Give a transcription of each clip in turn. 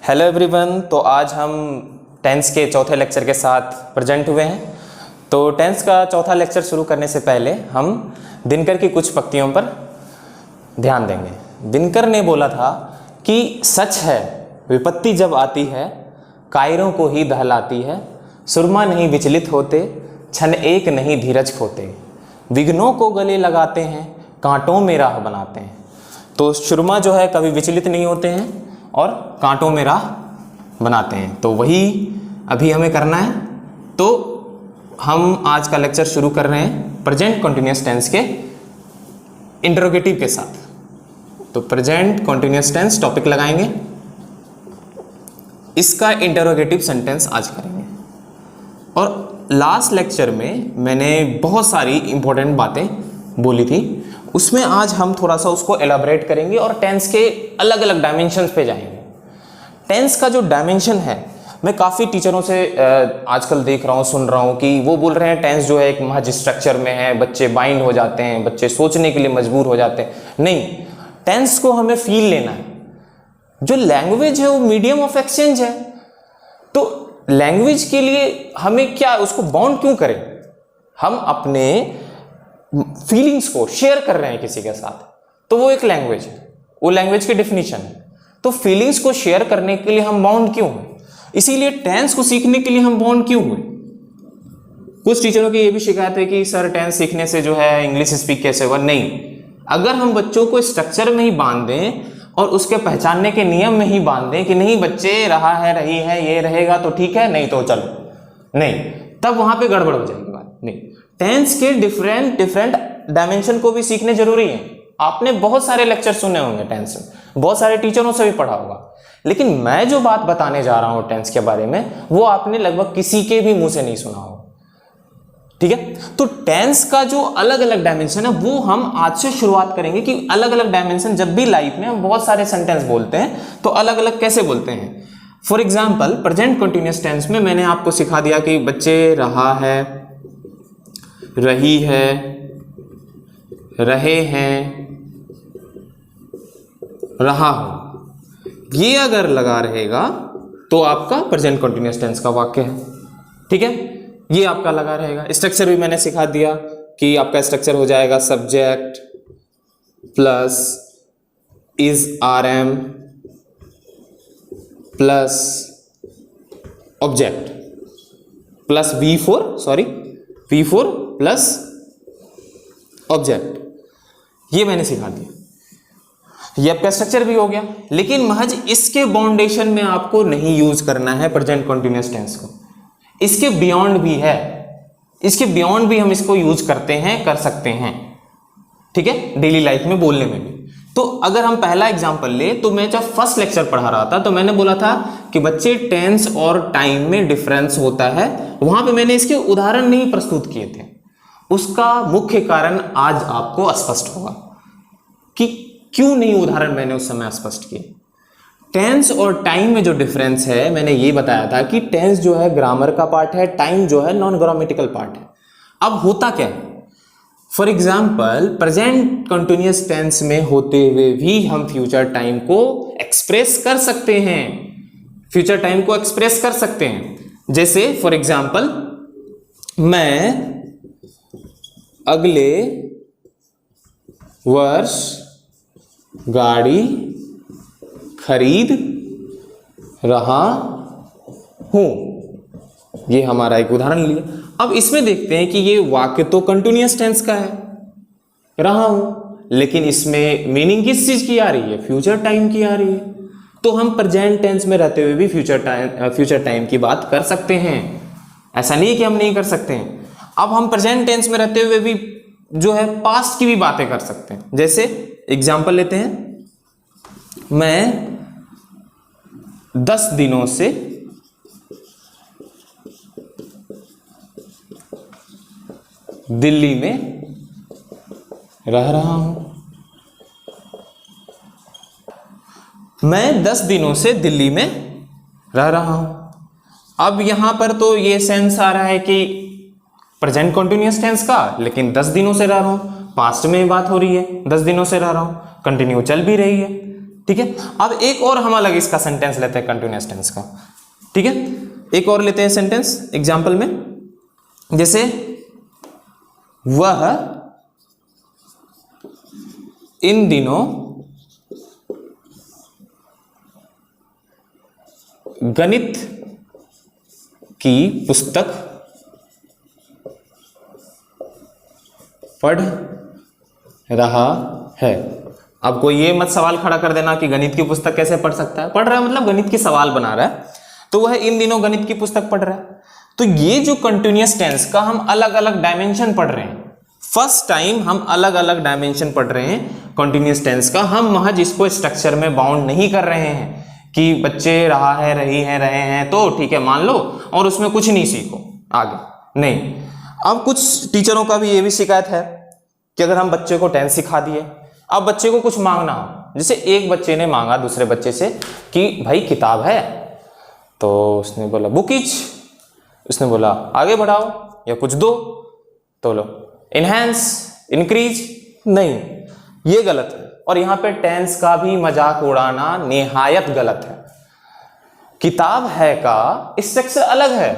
Hello everyone. तो आज हम टेंस के चौथे लेक्चर के साथ प्रेजेंट हुए हैं। तो टेंस का चौथा लेक्चर शुरू करने से पहले हम दिनकर की कुछ पंक्तियों पर ध्यान देंगे। दिनकर ने बोला था कि सच है विपत्ति जब आती है कायरों को ही दहलाती है, सुरमा नहीं विचलित होते क्षण एक नहीं धीरज खोते, विघ्नों को गले लगाते हैं कांटों में राह बनाते हैं। तो सुरमा जो है कभी विचलित नहीं होते हैं और कांटों में राह बनाते हैं। तो वही अभी हमें करना है। तो हम आज का लेक्चर शुरू कर रहे हैं प्रेजेंट कंटिन्यूअस टेंस के इंटरोगेटिव के साथ। तो प्रेजेंट कंटिन्यूअस टेंस टॉपिक लगाएंगे, इसका इंटरोगेटिव सेंटेंस आज करेंगे। और लास्ट लेक्चर में मैंने बहुत सारी इंपॉर्टेंट बातें बोली थी, उसमें आज हम थोड़ा सा उसको एलाबरेट करेंगे और टेंस के अलग अलग डायमेंशंस पे जाएंगे। टेंस का जो डायमेंशन है, मैं काफ़ी टीचरों से आजकल देख रहा हूँ, सुन रहा हूँ कि वो बोल रहे हैं टेंस जो है एक महज स्ट्रक्चर में है, बच्चे बाइंड हो जाते हैं, बच्चे सोचने के लिए मजबूर हो जाते हैं। नहीं, टेंस को हमें फील लेना है। जो लैंग्वेज है वो मीडियम ऑफ एक्सचेंज है, तो लैंग्वेज के लिए हमें क्या, उसको बाउंड क्यों करें? हम अपने फीलिंग्स को शेयर कर रहे हैं किसी के साथ, तो वो एक लैंग्वेज है, वो लैंग्वेज की डेफिनेशन है। तो फीलिंग्स को शेयर करने के लिए हम बाउंड क्यों हुए? इसीलिए टेंस को सीखने के लिए हम बाउंड क्यों हुए? कुछ टीचरों की ये भी शिकायत है कि सर टेंस सीखने से जो है इंग्लिश स्पीक कैसे होगा। नहीं, अगर हम बच्चों को स्ट्रक्चर में ही बांध दें और उसके पहचानने के नियम में ही बांध दें कि नहीं बच्चे रहा है रही है ये रहेगा तो ठीक है, नहीं तो चलो, नहीं, तब वहां पे गड़बड़ हो जाएगी बात। नहीं, टेंस के डिफरेंट डायमेंशन को भी सीखने जरूरी है। आपने बहुत सारे लेक्चर सुने होंगे टेंस में, बहुत सारे टीचरों से भी पढ़ा होगा, लेकिन मैं जो बात बताने जा रहा हूं टेंस के बारे में वो आपने लगभग किसी के भी मुंह से नहीं सुना होगा। ठीक है, तो टेंस का जो अलग अलग डायमेंशन है वो हम आज से शुरुआत करेंगे कि अलग अलग डायमेंशन, जब भी लाइफ में हम बहुत सारे सेंटेंस बोलते हैं तो अलग अलग कैसे बोलते हैं। For example present continuous tense में मैंने आपको सिखा दिया कि बच्चे रहा है, रही है, रहे हैं, रहा हो। ये अगर लगा रहेगा तो आपका प्रेजेंट कंटिन्यूअस टेंस का वाक्य है। ठीक है, ये आपका लगा रहेगा। स्ट्रक्चर भी मैंने सिखा दिया कि आपका स्ट्रक्चर हो जाएगा subject plus is are am plus object plus V four plus object. ये मैंने सिखा दिया, ये आपका स्ट्रक्चर भी हो गया। लेकिन महज इसके बाउंडेशन में आपको नहीं यूज करना है प्रेजेंट कंटिन्यूअस टेंस को, इसके बियॉन्ड भी है, इसके बियॉन्ड भी हम इसको यूज करते हैं, कर सकते हैं। ठीक है, डेली लाइफ में बोलने में भी। तो अगर हम पहला एग्जांपल ले, तो मैं जब फर्स्ट लेक्चर पढ़ा रहा था तो मैंने बोला था कि बच्चे टेंस और टाइम में डिफरेंस होता है। वहां पे मैंने इसके उदाहरण नहीं प्रस्तुत किए थे, उसका मुख्य कारण आज आपको स्पष्ट होगा कि क्यों नहीं उदाहरण मैंने उस समय स्पष्ट किए। टेंस और टाइम में जो डिफरेंस है, मैंने ये बताया था कि टेंस जो है ग्रामर का पार्ट है, टाइम जो है नॉन ग्रामेटिकल पार्ट है। अब होता क्या है, for example present continuous tense में होते हुए भी हम फ्यूचर टाइम को एक्सप्रेस कर सकते हैं, फ्यूचर टाइम को एक्सप्रेस कर सकते हैं। जैसे फॉर एग्जाम्पल, मैं अगले वर्ष गाड़ी खरीद रहा हूं। ये हमारा एक उदाहरण लिया। अब इसमें देखते हैं कि ये वाक्य तो कंटिन्यूअस टेंस का है, रहा हूं, लेकिन इसमें मीनिंग किस चीज की आ रही है? फ्यूचर टाइम की आ रही है। तो हम प्रेजेंट टेंस में रहते हुए भी फ्यूचर टाइम की बात कर सकते हैं, ऐसा नहीं कि हम नहीं कर सकते हैं। अब हम प्रेजेंट टेंस में रहते हुए भी जो है पास्ट की भी बातें कर सकते हैं। जैसे एग्जाम्पल लेते हैं, मैं 10 दिनों से दिल्ली में रह रहा हूं। मैं 10 दिनों से दिल्ली में रह रहा हूं। अब यहां पर तो ये सेंस आ रहा है कि प्रेजेंट कंटिन्यूअस टेंस का, लेकिन 10 दिनों से रह रहा हूं, पास्ट में बात हो रही है, 10 दिनों से रह रहा हूं, कंटिन्यू चल भी रही है। ठीक है, अब एक और हम अलग इसका सेंटेंस लेते हैं कंटिन्यूअस टेंस का। ठीक है, एक और लेते हैं सेंटेंस एग्जाम्पल में, जैसे वह इन दिनों गणित की पुस्तक पढ़ रहा है। अब कोई ये मत सवाल खड़ा कर देना कि गणित की पुस्तक कैसे पढ़ सकता है, पढ़ रहा है मतलब गणित की सवाल बना रहा है, तो वह इन दिनों गणित की पुस्तक पढ़ रहा है। तो ये जो कंटिन्यूअस टेंस का हम अलग अलग डायमेंशन पढ़ रहे हैं, फर्स्ट टाइम हम अलग अलग डायमेंशन पढ़ रहे हैं कंटिन्यूअस टेंस का। हम महज इसको स्ट्रक्चर में बाउंड नहीं कर रहे हैं कि बच्चे रहा है, रही है, रहे हैं, तो ठीक है मान लो और उसमें कुछ नहीं सीखो आगे, नहीं। अब कुछ टीचरों का भी ये भी शिकायत है कि अगर हम बच्चे को टेंस सिखा दिए, अब बच्चे को कुछ मांगना हो, जैसे एक बच्चे ने मांगा दूसरे बच्चे से कि भाई किताब है, तो उसने बोला बुकिज, उसने बोला आगे बढ़ाओ या कुछ दो, तो लो इनहेंस, इंक्रीज, नहीं, ये गलत है। और यहां पे टेंस का भी मजाक उड़ाना निहायत गलत है। किताब है का स्ट्रक्चर अलग है,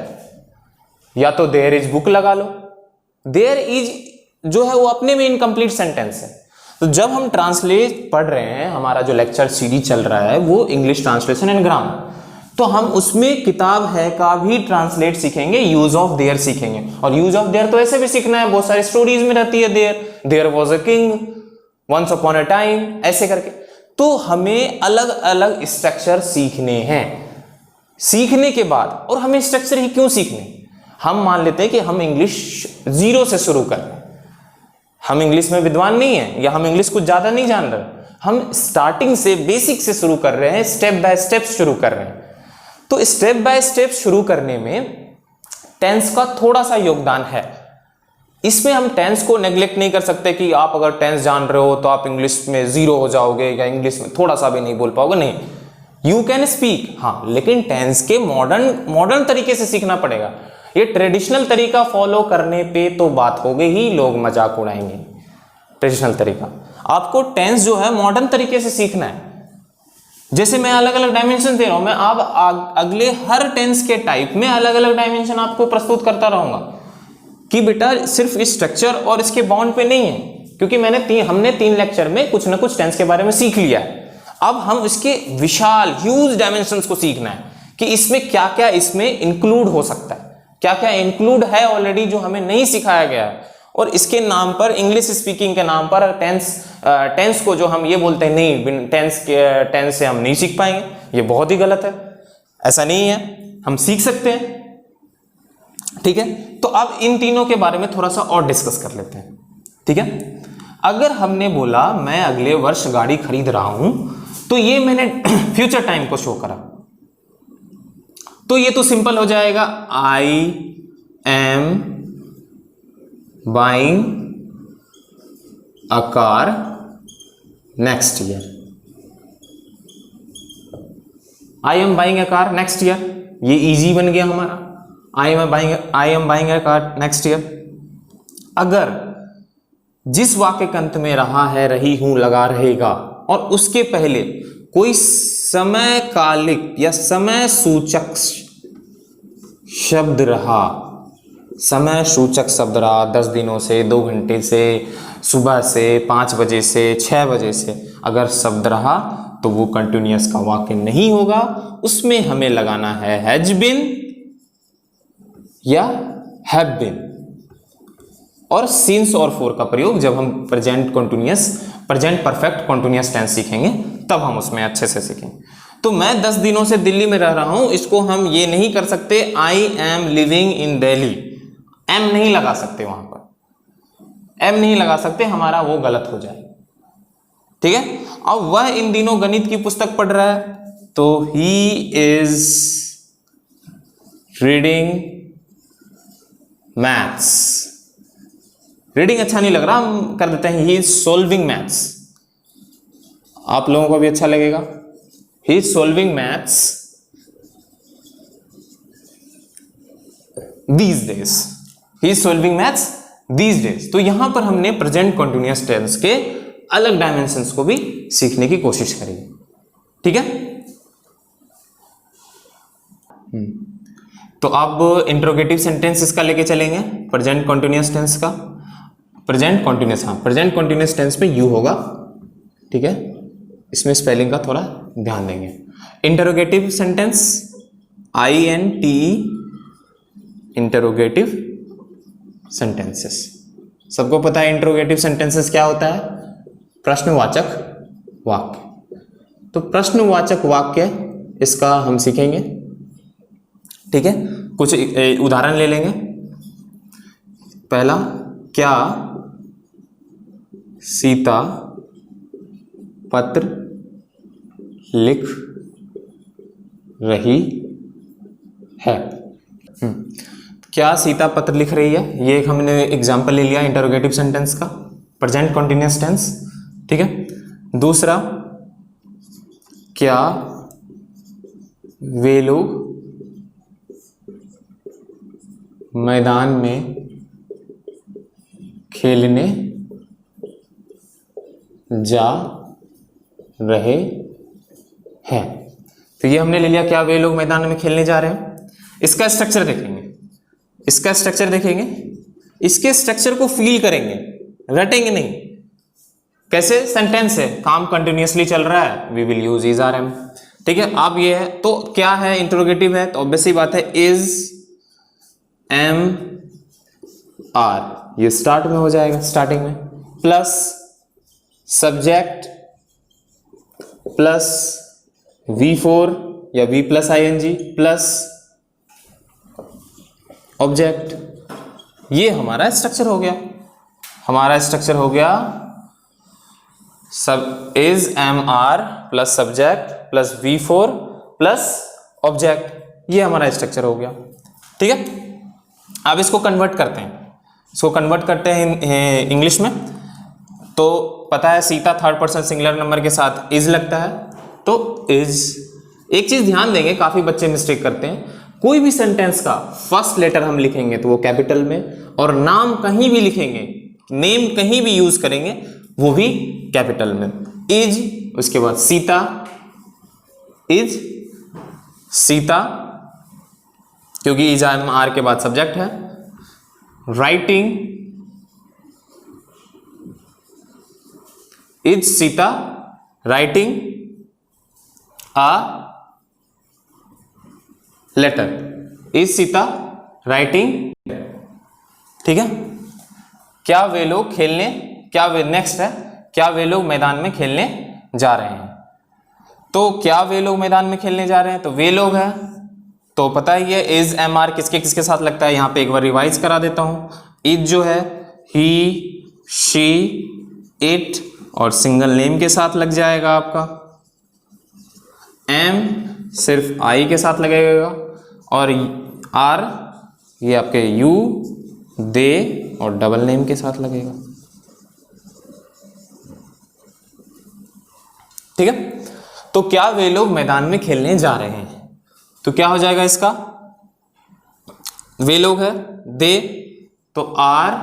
या तो देयर इज बुक लगा लो, देयर इज जो है वो अपने में इनकम्प्लीट सेंटेंस है। तो जब हम ट्रांसलेट पढ़ रहे हैं, हमारा जो लेक्चर सीरीज चल रहा है वो इंग्लिश ट्रांसलेशन एंड ग्रामर, तो हम उसमें किताब है का भी ट्रांसलेट सीखेंगे, यूज ऑफ देयर सीखेंगे। और यूज ऑफ देयर तो ऐसे भी सीखना है, बहुत सारी स्टोरीज में रहती है there was a king, once upon a time, ऐसे करके। तो हमें अलग अलग स्ट्रक्चर सीखने हैं। सीखने के बाद, और हमें स्ट्रक्चर ही क्यों सीखने, हम मान लेते हैं कि हम इंग्लिश जीरो से शुरू कर रहे हैं, हम इंग्लिश में विद्वान नहीं है, या हम इंग्लिश कुछ ज्यादा नहीं जान रहे, हम स्टार्टिंग से बेसिक से शुरू कर रहे हैं, स्टेप बाय स्टेप शुरू कर रहे हैं। तो स्टेप बाय स्टेप शुरू करने में टेंस का थोड़ा सा योगदान है। इसमें हम टेंस को नेग्लेक्ट नहीं कर सकते कि आप अगर टेंस जान रहे हो तो आप इंग्लिश में जीरो हो जाओगे या इंग्लिश में थोड़ा सा भी नहीं बोल पाओगे, नहीं, यू कैन स्पीक, हाँ, लेकिन टेंस के मॉडर्न तरीके से सीखना पड़ेगा। ये ट्रेडिशनल तरीका फॉलो करने पे तो बात हो गई ही, लोग मजाक उड़ाएंगे। ट्रेडिशनल तरीका, आपको टेंस जो है मॉडर्न तरीके से सीखना है। जैसे मैं अलग अलग डायमेंशन दे रहा हूं, मैं अब अगले हर टेंस के टाइप में अलग अलग डायमेंशन आपको प्रस्तुत करता रहूंगा कि बेटा सिर्फ इस स्ट्रक्चर और इसके बाउंड पे नहीं है, क्योंकि हमने 3 लेक्चर में कुछ ना कुछ टेंस के बारे में सीख लिया है। अब हम इसके विशाल ह्यूज डायमेंशंस को सीखना है कि इसमें क्या क्या इसमें इंक्लूड हो सकता है, क्या क्या इंक्लूड है ऑलरेडी जो हमें नहीं सिखाया गया है। और इसके नाम पर, इंग्लिश स्पीकिंग के नाम पर टेंस को जो हम ये बोलते हैं नहीं, टेंस से हम नहीं सीख पाएंगे, ये बहुत ही गलत है। ऐसा नहीं है, हम सीख सकते हैं। ठीक है, तो अब इन तीनों के बारे में थोड़ा सा और डिस्कस कर लेते हैं। ठीक है, अगर हमने बोला मैं अगले वर्ष गाड़ी खरीद रहा हूं, तो ये मैंने फ्यूचर टाइम को शो करा, तो ये तो सिंपल हो जाएगा, I am buying a car next year. I am buying a car next year, ये इजी बन गया हमारा। I am buying a car next year. अगर जिस वाक्य के अंत में रहा है, रही हूं लगा रहेगा और उसके पहले कोई समकालिक या समय सूचक शब्द रहा, समय सूचक शब्द रहा, 10 दिनों से, 2 घंटे से, सुबह से, 5 बजे से, 6 बजे से, अगर शब्द रहा तो वो कंटिन्यूअस का वाक्य नहीं होगा। उसमें हमें लगाना है हैज बीन या हैव बीन। और सिंस और फॉर का प्रयोग जब हम प्रेजेंट परफेक्ट कंटिन्यूअस टेंस सीखेंगे तब हम उसमें अच्छे से सीखेंगे। तो मैं 10 दिनों से दिल्ली में रह रहा हूं, इसको हम ये नहीं कर सकते I am living in Delhi, am नहीं लगा सकते, वहां पर एम नहीं लगा सकते, हमारा वो गलत हो जाए। ठीक है, अब वह इन दिनों गणित की पुस्तक पढ़ रहा है, तो he is reading maths. Reading अच्छा नहीं लग रहा, हम कर देते हैं ही इज सॉल्विंग मैथ्स, आप लोगों को भी अच्छा लगेगा। He is solving maths these days, he is solving maths these days. तो यहां पर हमने प्रेजेंट कंटिन्यूअस टेंस के अलग डायमेंशंस को भी सीखने की कोशिश करी। ठीक है। तो अब इंट्रोगेटिव सेंटेंस इसका लेके चलेंगे, प्रेजेंट कॉन्टिन्यूअस टेंस का। प्रेजेंट कॉन्टिन्यूअस, हाँ प्रेजेंट कॉन्टिन्यूअस टेंस में यू होगा, ठीक है। इसमें स्पेलिंग का थोड़ा ध्यान देंगे। Interrogative sentence INTE, interrogative sentences. सबको पता है इंटरोगेटिव सेंटेंसेस क्या होता है? प्रश्नवाचक वाक्य। तो प्रश्नवाचक वाक्य इसका हम सीखेंगे, ठीक है। कुछ उदाहरण ले लेंगे। पहला, क्या सीता पत्र लिख रही है? क्या सीता पत्र लिख रही है, ये एक हमने एग्जाम्पल ले लिया इंटरोगेटिव सेंटेंस का, प्रेजेंट कॉन्टिन्यूअस टेंस, ठीक है। दूसरा, क्या वे लोग मैदान में खेलने जा रहे हैं? तो ये हमने ले लिया, क्या वे लोग मैदान में खेलने जा रहे हैं। इसका स्ट्रक्चर देखेंगे, इसका स्ट्रक्चर देखेंगे, इसके स्ट्रक्चर को फील करेंगे, रटेंगे नहीं। कैसे? सेंटेंस है, काम कंटिन्यूअसली चल रहा है, we will use is are am, ठीक है। अब ये है, तो क्या है, इंट्रोगेटिव है, तो ऑब्वियस सी बात है इज एम आर, ये स्टार्ट में हो जाएगा, स्टार्टिंग में, प्लस सब्जेक्ट प्लस V4 या V plus ING plus object. ये हमारा स्ट्रक्चर हो गया, हमारा स्ट्रक्चर हो गया सब is MR plus subject plus V4 plus object, ये हमारा स्ट्रक्चर हो गया, ठीक है। अब इसको कन्वर्ट करते हैं, इसको कन्वर्ट करते हैं इंग्लिश में। तो पता है Sita third person singular number के साथ इज लगता है, तो इज। एक चीज ध्यान देंगे, काफी बच्चे मिस्टेक करते हैं, कोई भी सेंटेंस का फर्स्ट लेटर हम लिखेंगे तो वो कैपिटल में, और नाम कहीं भी लिखेंगे, नेम कहीं भी यूज करेंगे वो भी कैपिटल में। इज, उसके बाद सीता, इज सीता, क्योंकि इज एम आर के बाद सब्जेक्ट है। Writing, is Sita writing a letter, is Sita writing, ठीक है। क्या वे लोग खेलने, क्या वे, नेक्स्ट है, क्या वे लोग मैदान में खेलने जा रहे हैं? तो क्या वे लोग मैदान में खेलने जा रहे हैं, तो वे लोग है, तो पता ही है इज एम आर किसके किसके साथ लगता है। यहां पे एक बार रिवाइज करा देता हूं, इज जो है ही, शी, इट और सिंगल नेम के साथ लग जाएगा आपका। एम सिर्फ आई के साथ लगेगा, और आर ये आपके यू, दे और डबल नेम के साथ लगेगा, ठीक है। तो क्या वे लोग मैदान में खेलने जा रहे हैं, तो क्या हो जाएगा इसका, वे लोग है, दे, तो are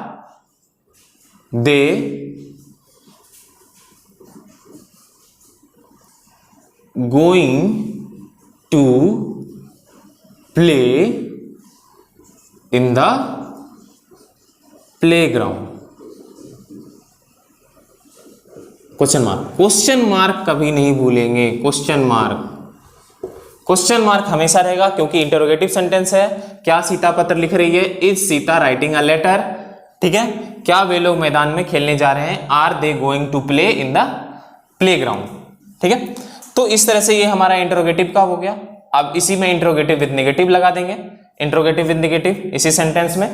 they going to play in the playground. Question mark, question mark कभी नहीं भूलेंगे, क्वेश्चन मार्क, क्वेश्चन मार्क हमेशा रहेगा, क्योंकि इंटरोगेटिव सेंटेंस है। क्या सीता पत्र लिख रही है, is Sita writing a letter, ठीक है। क्या वे लोग मैदान में खेलने जा रहे हैं, are they going to play in the playground, ठीक है। तो इस तरह से ये हमारा इंटरोगेटिव का हो गया। अब इसी में इंटरोगेटिव विद नेगेटिव लगा देंगे, इंटरोगेटिव विद नेगेटिव इसी सेंटेंस में,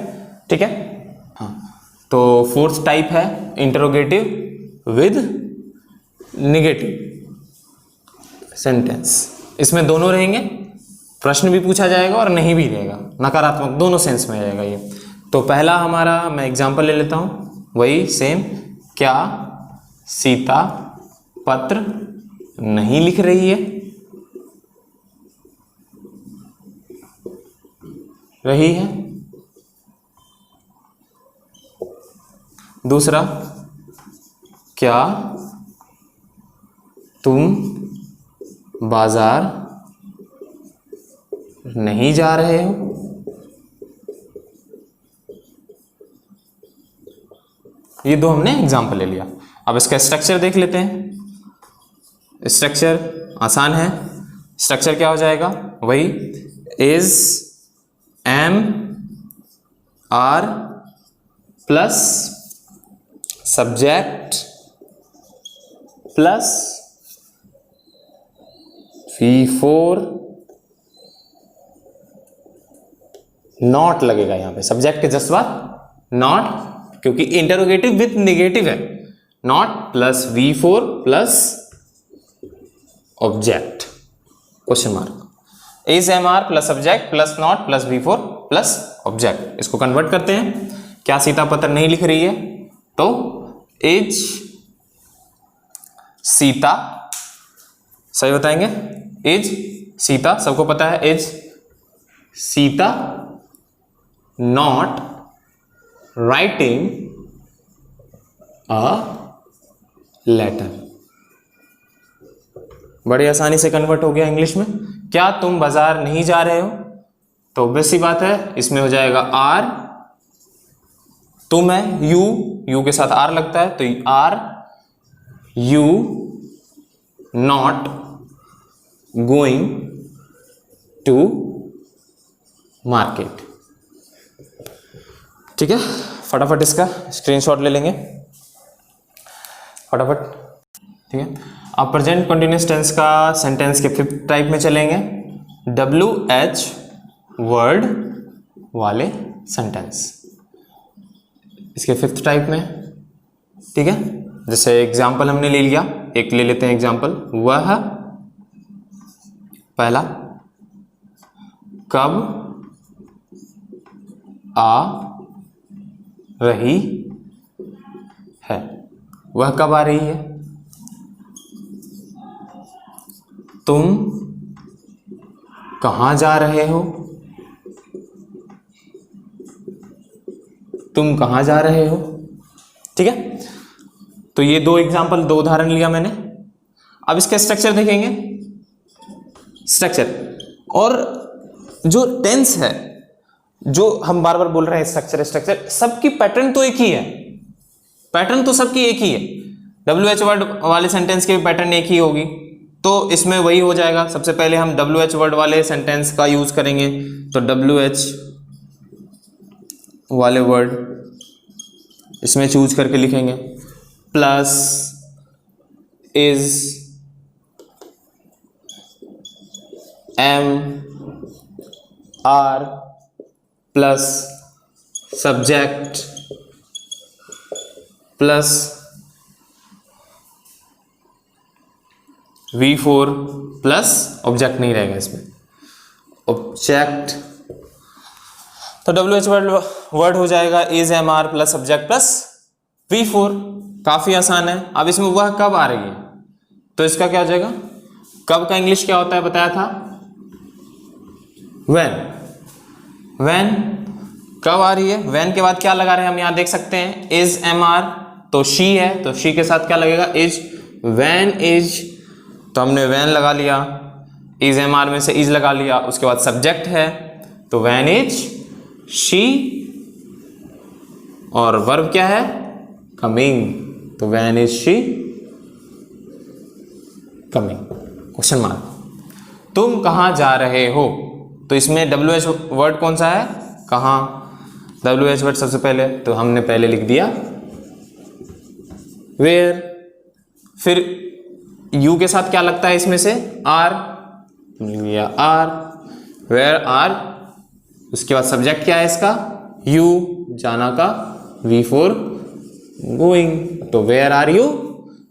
ठीक है। हाँ, तो फोर्थ टाइप है इंटरोगेटिव विद नेगेटिव सेंटेंस। इसमें दोनों रहेंगे, प्रश्न भी पूछा जाएगा और नहीं भी रहेगा, नकारात्मक दोनों सेंस में रहेगा ये। तो पहला हमारा, मैं एग्जांपल ले लेता हूं, वही सेम, क्या सीता पत्र नहीं लिख रही है, रही है। दूसरा, क्या तुम बाजार नहीं जा रहे हो। ये दो हमने एग्जाम्पल ले लिया। अब इसका स्ट्रक्चर देख लेते हैं। स्ट्रक्चर आसान है। स्ट्रक्चर क्या हो जाएगा? वही is, am, are plus subject plus V4 not लगेगा यहां पे सब्जेक्ट के जस्ट बाद नॉट, क्योंकि इंटरोगेटिव विथ नेगेटिव है। Not plus V4 plus object question mark. Is am are plus subject plus not plus V4 plus object. इसको convert करते हैं। क्या सीता पत्र नहीं लिख रही है तो इज सीता, सही बताएंगे। इज सीता सबको पता है। Is Sita not writing a letter. बड़ी आसानी से कन्वर्ट हो गया इंग्लिश में। क्या तुम बाजार नहीं जा रहे हो? तो ऑब्वियस सी बात है, इसमें हो जाएगा आर, तुम है यू, यू के साथ आर लगता है तो are you not going to market. ठीक है, फटाफट इसका स्क्रीनशॉट ले लेंगे फटाफट। ठीक है, अब प्रेजेंट कंटिन्यूअस टेंस का सेंटेंस के फिफ्थ टाइप में चलेंगे। WH वर्ड वाले सेंटेंस इसके फिफ्थ टाइप में। ठीक है, जैसे एग्जाम्पल हमने ले लिया, एक ले लेते हैं एग्जाम्पल। वह पहला कब आ रही है। वह कब आ रही है? तुम कहां जा रहे हो? तुम कहां जा रहे हो? ठीक है, तो ये दो एग्जाम्पल, दो उदाहरण लिया मैंने। अब इसका स्ट्रक्चर देखेंगे। स्ट्रक्चर और जो टेंस है, जो हम बार बार बोल रहे हैं स्ट्रक्चर स्ट्रक्चर, सबकी पैटर्न तो एक ही है। पैटर्न तो सबकी एक ही है। WH वर्ड वाले सेंटेंस की पैटर्न एक ही होगी, तो इसमें वही हो जाएगा। सबसे पहले हम WH वर्ड वाले सेंटेंस का यूज करेंगे, तो WH वाले वर्ड इसमें चूज करके लिखेंगे। Plus is, am, are plus subject plus V4 plus object नहीं रहेगा इसमें, ऑब्जेक्ट। तो WH वर्ड हो जाएगा is, am, are plus subject plus V4। काफी आसान है। अब इसमें वह कब आ रही है, तो इसका क्या हो जाएगा? कब का इंग्लिश क्या होता है बताया था? व्हेन। व्हेन कब आ रही है? व्हेन के बाद क्या लगा रहे हैं हम यहां देख सकते हैं। इज, एम, आर तो शी है, तो शी के साथ क्या लगेगा? इज। व्हेन इज, तो हमने व्हेन लगा लिया। इज, एम, आर में से इज लगा लिया। उसके बाद सब्जेक्ट है तो व्हेन इज शी, और वर्ब क्या है? कमिंग, तो when is she coming question mark. तुम कहां जा रहे हो, तो इसमें WH वर्ड कौन सा है? कहां। WH वर्ड सबसे पहले, तो हमने पहले लिख दिया वेयर। फिर यू के साथ क्या लगता है इसमें से? आर, लिया आर, वेयर आर। उसके बाद सब्जेक्ट क्या है इसका? यू, जाना का। V4 गोइंग, तो वेयर आर यू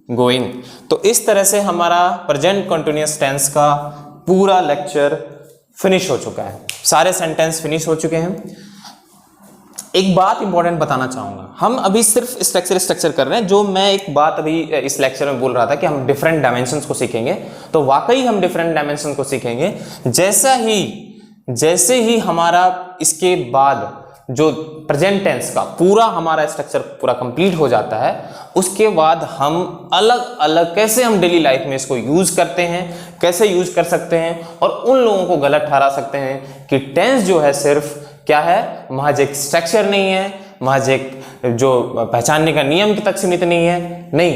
गोइंग। तो इस तरह से हमारा प्रेजेंट कंटिन्यूअस टेंस का पूरा लेक्चर फिनिश हो चुका है। सारे सेंटेंस फिनिश हो चुके हैं। एक बात इंपॉर्टेंट बताना चाहूंगा, हम अभी सिर्फ स्ट्रक्चर कर रहे हैं। जो मैं एक बात अभी इस लेक्चर में बोल रहा था कि हम डिफरेंट डायमेंशंस को सीखेंगे, तो वाकई हम डिफरेंट डायमेंशन को सीखेंगे। जैसे ही हमारा इसके बाद जो प्रेजेंट टेंस का पूरा हमारा स्ट्रक्चर पूरा कंप्लीट हो जाता है, उसके बाद हम अलग अलग कैसे हम डेली लाइफ में इसको यूज करते हैं, कैसे यूज कर सकते हैं, और उन लोगों को गलत ठहरा सकते हैं कि टेंस जो है सिर्फ क्या है, महज एक स्ट्रक्चर नहीं है, महज एक जो पहचानने का नियम तक सीमित नहीं है। नहीं,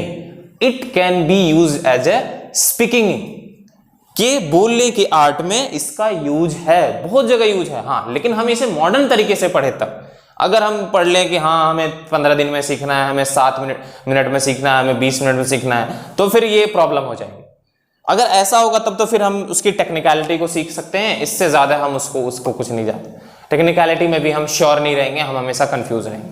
it can be use as a speaking, के बोलने की आर्ट में इसका यूज है, बहुत जगह यूज है। हाँ, लेकिन हम इसे मॉडर्न तरीके से पढ़े तब। अगर हम पढ़ लें कि हाँ हमें 15 दिन में सीखना है, हमें 7 मिनट में सीखना है, हमें 20 मिनट में सीखना है, तो फिर ये प्रॉब्लम हो जाएगी। अगर ऐसा होगा तब तो फिर हम उसकी टेक्निकलिटी को सीख सकते हैं, इससे ज्यादा हम उसको कुछ नहीं जानते। टेक्निकलिटी में भी हम श्योर नहीं रहेंगे, हम हमेशा कंफ्यूज रहेंगे।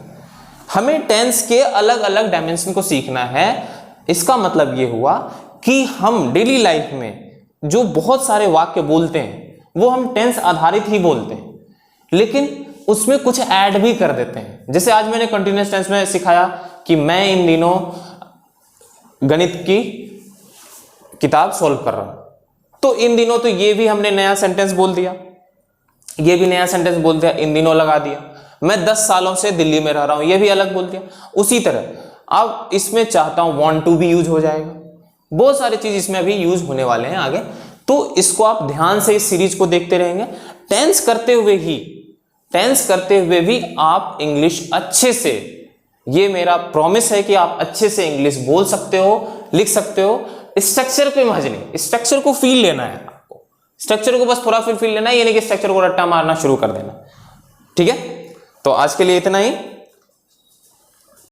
हमें टेंस के अलग अलग डायमेंशन को सीखना है। इसका मतलब ये हुआ कि हम डेली लाइफ में जो बहुत सारे वाक्य बोलते हैं वो हम टेंस आधारित ही बोलते हैं, लेकिन उसमें कुछ ऐड भी कर देते हैं। जैसे आज मैंने कंटिन्यूअस टेंस में सिखाया कि मैं इन दिनों गणित की किताब सॉल्व कर रहा हूं, तो इन दिनों तो ये भी हमने नया सेंटेंस बोल दिया, ये भी नया सेंटेंस बोल दिया, इन दिनों लगा दिया। मैं 10 सालों से दिल्ली में रह रहा हूं, ये भी अलग बोल दिया। उसी तरह अब इसमें चाहता हूं वांट टू भी यूज हो जाएगा, बहुत सारी चीज इसमें अभी यूज होने वाले हैं आगे। तो इसको आप ध्यान से इस सीरीज को देखते रहेंगे। टेंस करते हुए भी आप इंग्लिश अच्छे से, ये मेरा प्रॉमिस है कि आप अच्छे से इंग्लिश बोल सकते हो, लिख सकते हो। स्ट्रक्चर को समझ नहीं, स्ट्रक्चर को फील लेना है आपको, स्ट्रक्चर को बस थोड़ा फील लेना है, ये नहीं कि स्ट्रक्चर को रट्टा मारना शुरू कर देना। ठीक है, तो आज के लिए इतना ही।